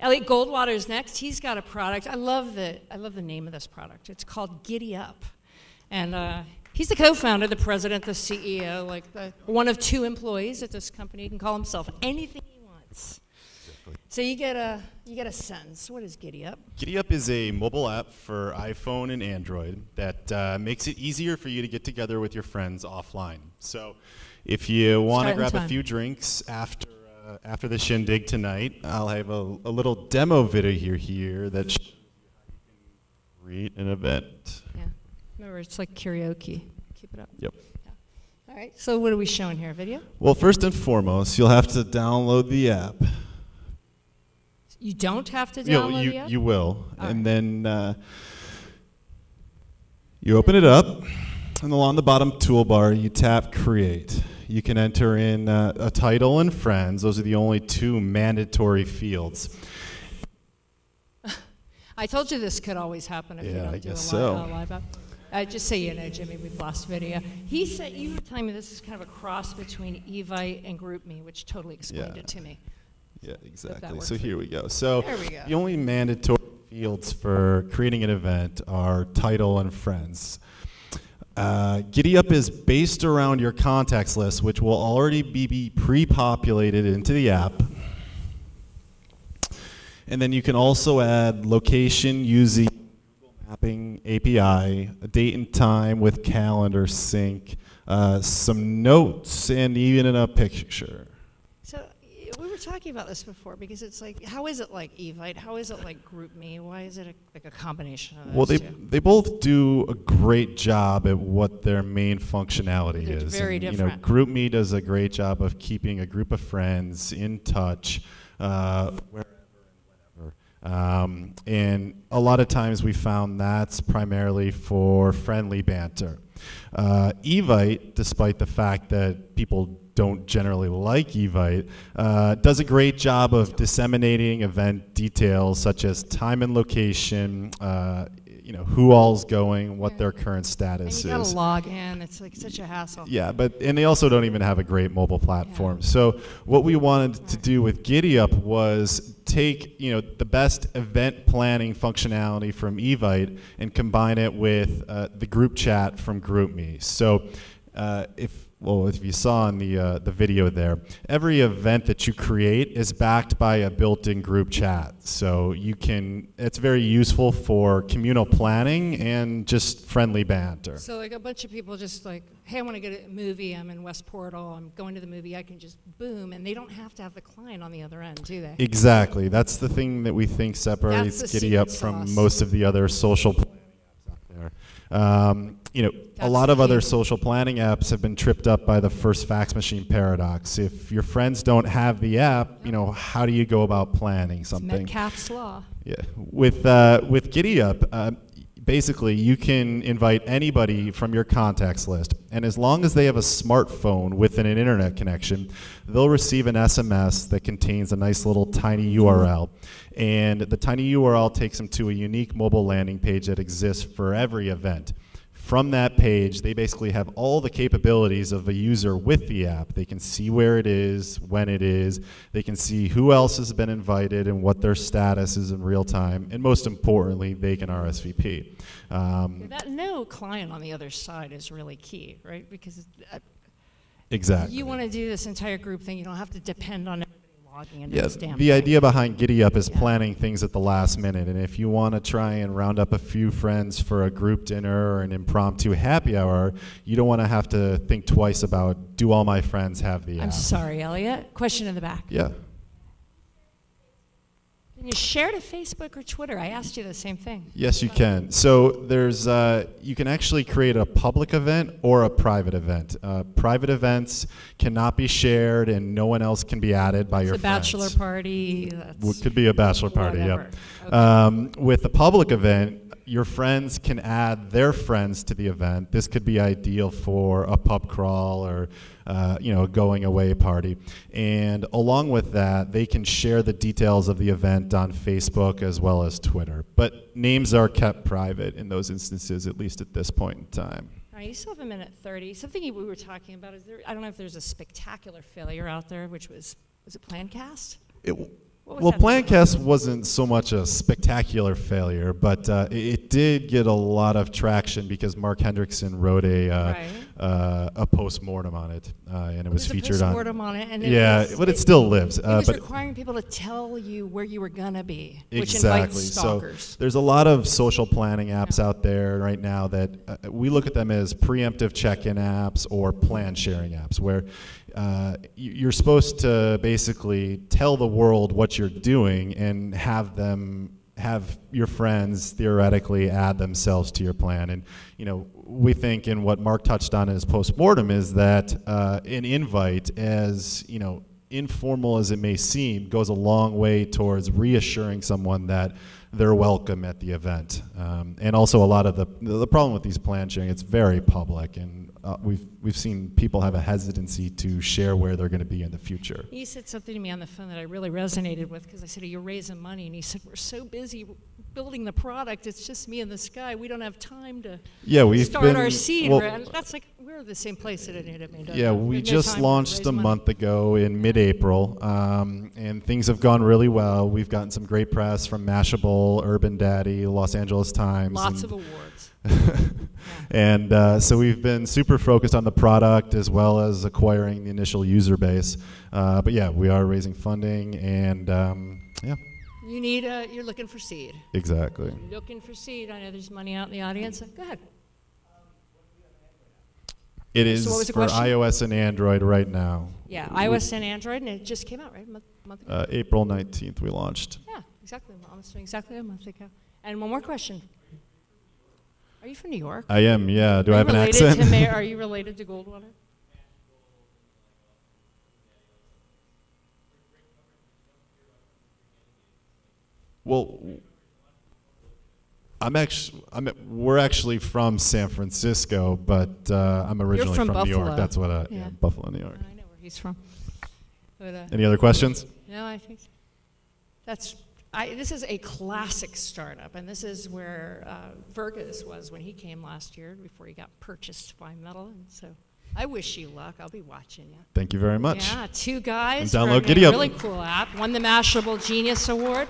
Elliot Goldwater is next. He's got a product. I love the name of this product. It's called GiddyUp. And he's the co-founder, the president, the CEO, like one of 2 employees at this company. He can call himself anything he wants. So you get a sense. What is GiddyUp? GiddyUp is a mobile app for iPhone and Android that makes it easier for you to get together with your friends offline. So if you want to grab a few drinks after the shindig tonight, I'll have a little demo video here that shows you how you can create an event. Yeah. Remember, it's like karaoke. Keep it up. Yep. Yeah. All right. So what are we showing here? Video? Well, first and foremost, you'll have to download the app. You don't have to download the app? You will. All and right. then you open it up, and along the bottom toolbar, you tap Create. You can enter in a title and friends. Those are the only 2 mandatory fields. I told you this could always happen if you don't do a live app. Just so you know, Jimmy, we've lost video. He said, you were telling me this is kind of a cross between Evite and GroupMe, which totally explained it to me. Yeah, exactly. So here we go. So there we go. The only mandatory fields for creating an event are title and friends. GiddyUp is based around your contacts list, which will already be pre-populated into the app. And then you can also add location using Google Mapping API, a date and time with calendar sync, some notes, and even a picture. So we were talking about this before because it's like, how is it like Evite? How is it like GroupMe? Why is it like a combination of those Well, two? they both do a great job at what their main functionality They're is. very different. You know, GroupMe does a great job of keeping a group of friends in touch wherever and whenever. And a lot of times we found that's primarily for friendly banter. Evite, despite the fact that people don't generally like Evite, does a great job of disseminating event details such as time and location, you know, who all's going, what their current status is. And you gotta log in. It's like such a hassle. Yeah, and they also don't even have a great mobile platform. Yeah. So what we wanted to do with GiddyUp was take, you know, the best event planning functionality from Evite and combine it with the group chat from GroupMe. So if you saw in the video there, every event that you create is backed by a built-in group chat. So it's very useful for communal planning and just friendly banter. So like a bunch of people just like, hey, I want to go to a movie, I'm in West Portal, I'm going to the movie, I can just boom, and they don't have to have the client on the other end, do they? Exactly. That's the thing that we think separates GiddyUp from most of the other social planning apps out there. You know, a lot of other social planning apps have been tripped up by the first fax machine paradox. If your friends don't have the app, you know, how do you go about planning something? It's Metcalfe's law. Yeah. With GiddyUp, basically you can invite anybody from your contacts list, and as long as they have a smartphone with an internet connection, they'll receive an SMS that contains a nice little tiny URL. And the tiny URL takes them to a unique mobile landing page that exists for every event. From that page, they basically have all the capabilities of a user with the app. They can see where it is, when it is, they can see who else has been invited and what their status is in real time, and most importantly, they can RSVP. That no client on the other side is really key, right? Because exactly. You want to do this entire group thing, you don't have to depend on everybody logging into this damn the thing. idea behind GiddyUp is planning things at the last minute, and if you want to try and round up a few friends for a group dinner or an impromptu happy hour, you don't want to have to think twice about, do all my friends have the app? I'm sorry, Elliot. Question in the back. Yeah. Can you share to Facebook or Twitter? I asked you the same thing. Yes, you can. So there's, you can actually create a public event or a private event. Private events cannot be shared and no one else can be added by your friends. It's a bachelor party. It could be a bachelor party, whatever. yeah. Okay. With a public event, your friends can add their friends to the event. This could be ideal for a pub crawl or you know, a going away party. And along with that, they can share the details of the event on Facebook as well as Twitter. But names are kept private in those instances, at least at this point in time. All right, you still have a minute 30. Something we were talking about, is there, I don't know if there's a spectacular failure out there, which was it Plancast? Well, Plancast wasn't so much a spectacular failure, but it did get a lot of traction because Mark Hendrickson wrote a post-mortem on it, and it was featured on. Post-mortem on it, and but it still lives. It was requiring people to tell you where you were gonna be, which exactly. invites stalkers. So there's a lot of social planning apps out there right now that we look at them as preemptive check-in apps or plan sharing apps, where you're supposed to basically tell the world what you're doing and have your friends theoretically add themselves to your plan. And we think, in what Mark touched on in his postmortem, is that an invite, as informal as it may seem, goes a long way towards reassuring someone that they're welcome at the event. And also, a lot of the problem with these plan sharing, it's very public, and we've seen people have a hesitancy to share where they're going to be in the future. He said something to me on the phone that I really resonated with, because I said, "Are you raising money?" And he said, "We're so busy building the product, it's just me and this guy. We don't have time to start our seed." And that's like, we're the same place that it made. Yeah, we just launched a month ago in mid-April, and things have gone really well. We've gotten some great press from Mashable, Urban Daddy, Los Angeles Times. Lots of awards. And so we've been super focused on the product as well as acquiring the initial user base. But yeah, we are raising funding, and yeah. You need you're looking for seed. Exactly. You're looking for seed. I know there's money out in the audience. Go ahead. It is for iOS and Android right now. Yeah, iOS and Android, and it just came out, right? A month ago? April 19th we launched. Yeah, exactly. Almost exactly a month ago. And one more question. Are you from New York? I am, yeah. Do I have an accent? Are you related to Goldwater? Well, we're actually from San Francisco, but I'm originally from New York. That's what Buffalo, New York. I know where he's from. But, any other questions? No, I think this is a classic startup, and this is where Fergus was when he came last year before he got purchased by Metal. And so I wish you luck. I'll be watching you. Thank you very much. Yeah, two guys. And download GiddyUp. Really cool app. Won the Mashable Genius Award.